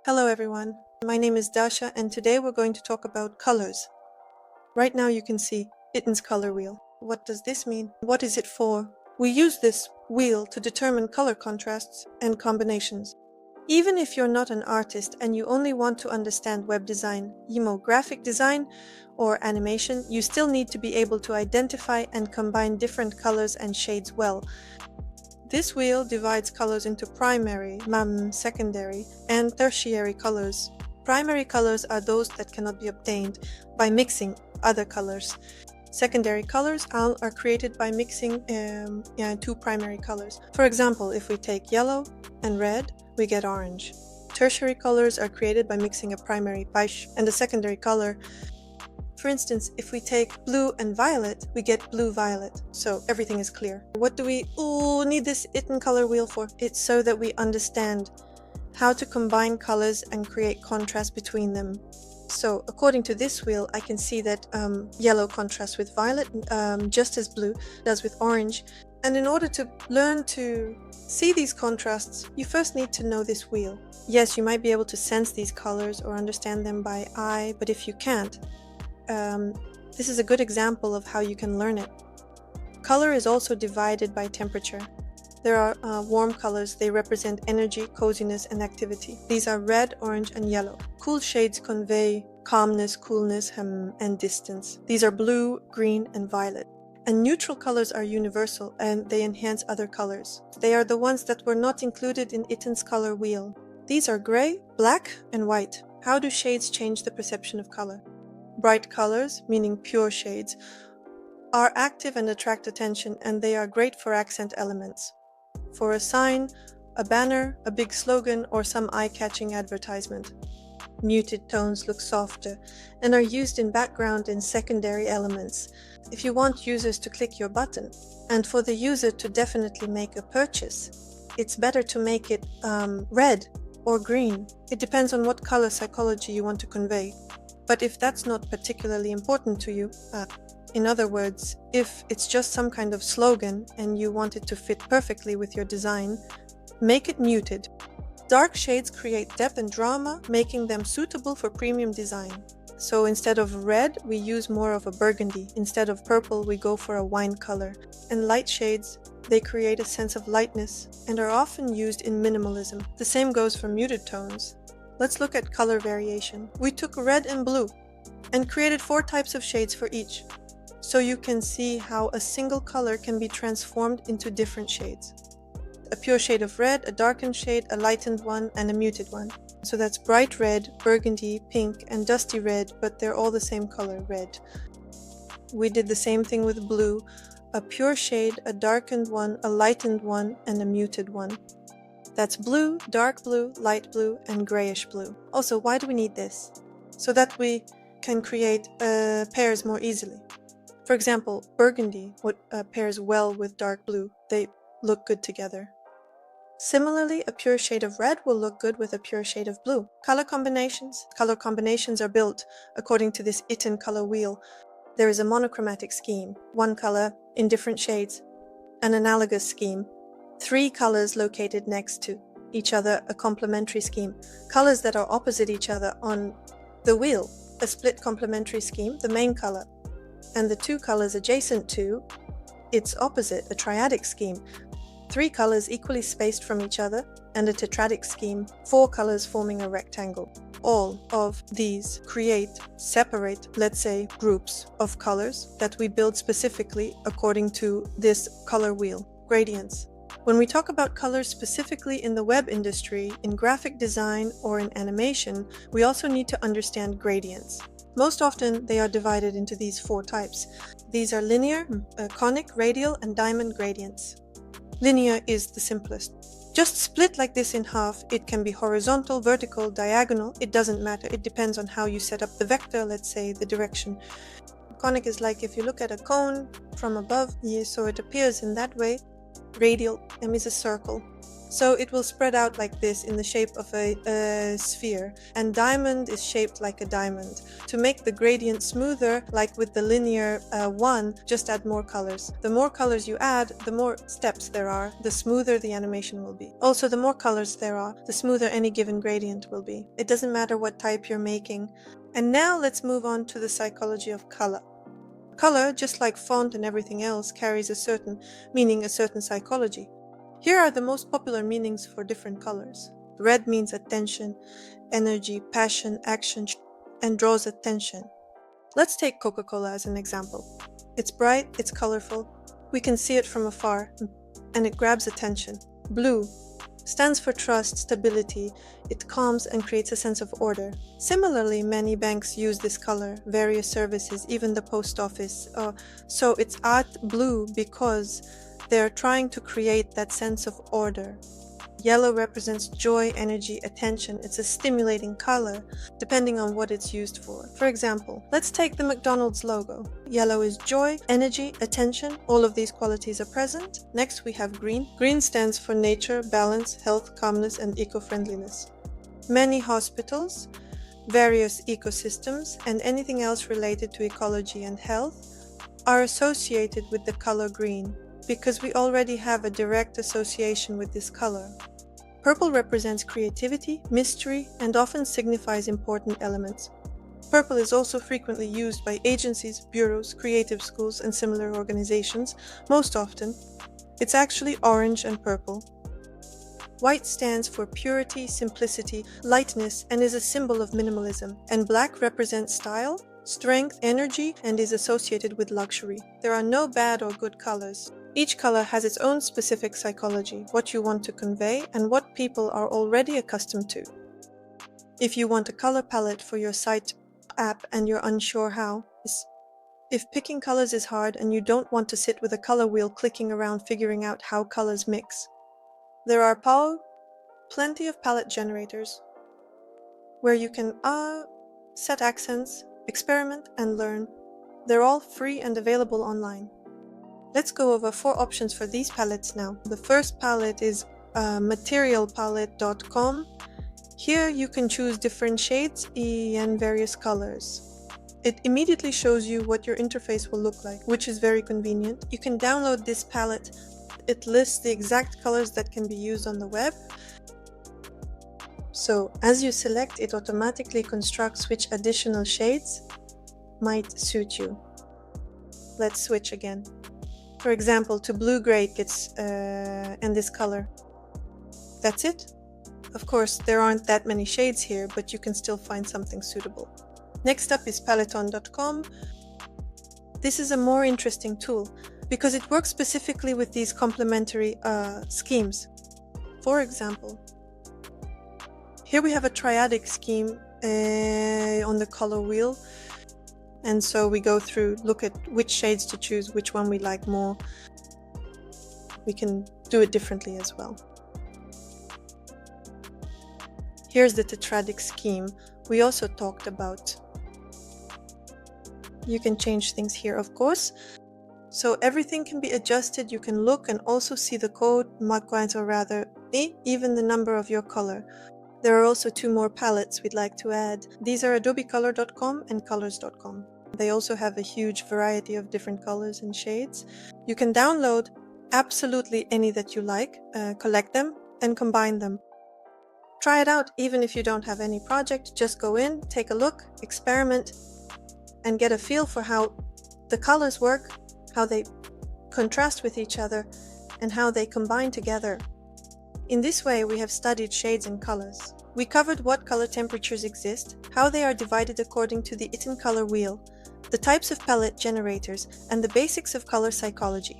Hello everyone, my name is Dasha and today we're going to talk about colors. Right now you can see Itten's color wheel. What does this mean? What is it for? We use this wheel to determine color contrasts and combinations. Even if you're not an artist and you only want to understand web design, graphic design, or animation, you still need to be able to identify and combine different colors and shades well. This wheel divides colors into primary, secondary, and tertiary colors. Primary colors are those that cannot be obtained by mixing other colors. Secondary colors are created by mixing two primary colors. For example, if we take yellow and red, we get orange. Tertiary colors are created by mixing a primary beige and a secondary color. For instance, if we take blue and violet, we get blue-violet, so everything is clear. What do we need this Itten color wheel for? It's so that we understand how to combine colors and create contrast between them. So according to this wheel, I can see that yellow contrasts with violet just as blue does with orange. And in order to learn to see these contrasts, you first need to know this wheel. Yes, you might be able to sense these colors or understand them by eye, but if you can't, this is a good example of how you can learn it. Color is also divided by temperature. There are warm colors. They represent energy, coziness, and activity. These are red, orange, and yellow. Cool shades convey calmness, coolness, and distance. These are blue, green, and violet. And neutral colors are universal, and they enhance other colors. They are the ones that were not included in Itten's color wheel. These are gray, black, and white. How do shades change the perception of color? Bright colors, meaning pure shades, are active and attract attention, and they are great for accent elements. For a sign, a banner, a big slogan, or some eye-catching advertisement. Muted tones look softer and are used in background and secondary elements. If you want users to click your button, and for the user to definitely make a purchase, it's better to make it red or green. It depends on what color psychology you want to convey. But if that's not particularly important to you, in other words, if it's just some kind of slogan and you want it to fit perfectly with your design, make it muted. Dark shades create depth and drama, making them suitable for premium design. So instead of red, we use more of a burgundy. Instead of purple, we go for a wine color. And light shades, they create a sense of lightness and are often used in minimalism. The same goes for muted tones. Let's look at color variation. We took red and blue and created 4 types of shades for each. So you can see how a single color can be transformed into different shades. A pure shade of red, a darkened shade, a lightened one, and a muted one. So that's bright red, burgundy, pink, and dusty red, but they're all the same color, red. We did the same thing with blue, a pure shade, a darkened one, a lightened one, and a muted one. That's blue, dark blue, light blue, and grayish blue. Also, why do we need this? So that we can create pairs more easily. For example, burgundy pairs well with dark blue. They look good together. Similarly, a pure shade of red will look good with a pure shade of blue. Color combinations are built according to this Itten color wheel. There is a monochromatic scheme, one color in different shades, an analogous scheme, 3 colors located next to each other, a complementary scheme, colors that are opposite each other on the wheel, a split complementary scheme, the main color, and the 2 colors adjacent to its opposite, a triadic scheme, 3 colors equally spaced from each other, and a tetradic scheme, 4 colors forming a rectangle. All of these separate, let's say, groups of colors that we build specifically according to this color wheel, gradients. When we talk about colors specifically in the web industry, in graphic design, or in animation, we also need to understand gradients. Most often, they are divided into these 4 types. These are linear, conic, radial, and diamond gradients. Linear is the simplest. Just split like this in half. It can be horizontal, vertical, diagonal. It doesn't matter. It depends on how you set up the vector, let's say the direction. Conic is like if you look at a cone from above, so it appears in that way. radial, M is a circle. So it will spread out like this in the shape of a sphere, and diamond is shaped like a diamond. To make the gradient smoother, like with the linear 1, just add more colors. The more colors you add, the more steps there are, the smoother the animation will be. Also, the more colors there are, the smoother any given gradient will be. It doesn't matter what type you're making. And now let's move on to the psychology of color. Color, just like font and everything else, carries a certain meaning, a certain psychology. Here are the most popular meanings for different colors. Red means attention, energy, passion, action, and draws attention. Let's take Coca-Cola as an example. It's bright, it's colorful, we can see it from afar, and it grabs attention. Blue stands for trust, stability, it calms and creates a sense of order. Similarly, many banks use this color, various services, even the post office. So it's art blue because they're trying to create that sense of order. Yellow represents joy, energy, attention. It's a stimulating color, depending on what it's used for. For example, let's take the McDonald's logo. Yellow is joy, energy, attention. All of these qualities are present. Next, we have green. Green stands for nature, balance, health, calmness, and eco-friendliness. Many hospitals, various ecosystems, and anything else related to ecology and health are associated with the color green, because we already have a direct association with this color. Purple represents creativity, mystery, and often signifies important elements. Purple is also frequently used by agencies, bureaus, creative schools, and similar organizations. Most often, it's actually orange and purple. White stands for purity, simplicity, lightness, and is a symbol of minimalism. And black represents style, strength, energy, and is associated with luxury. There are no bad or good colors. Each color has its own specific psychology, what you want to convey, and what people are already accustomed to. If you want a color palette for your site app and you're unsure how, if picking colors is hard and you don't want to sit with a color wheel clicking around figuring out how colors mix, there are plenty of palette generators where you can set accents, experiment, and learn. They're all free and available online. Let's go over 4 options for these palettes now. The first palette is materialpalette.com. Here you can choose different shades and various colors. It immediately shows you what your interface will look like, which is very convenient. You can download this palette. It lists the exact colors that can be used on the web. So as you select, it automatically constructs which additional shades might suit you. Let's switch again. For example, to blue-gray it gets and this color. That's it. Of course, there aren't that many shades here, but you can still find something suitable. Next up is Peloton.com. This is a more interesting tool because it works specifically with these complementary schemes. For example, here we have a triadic scheme on the color wheel. And so we go through, look at which shades to choose, which one we like more. We can do it differently as well. Here's the tetradic scheme we also talked about. You can change things here, of course. So everything can be adjusted. You can look and also see the code, markings, or rather, even the number of your color. There are also 2 more palettes we'd like to add. These are adobecolor.com and colors.com. They also have a huge variety of different colors and shades. You can download absolutely any that you like, collect them, and combine them. Try it out even if you don't have any project. Just go in, take a look, experiment, and get a feel for how the colors work, how they contrast with each other, and how they combine together. In this way, we have studied shades and colors. We covered what color temperatures exist, how they are divided according to the Itten color wheel, the types of palette generators, and the basics of color psychology.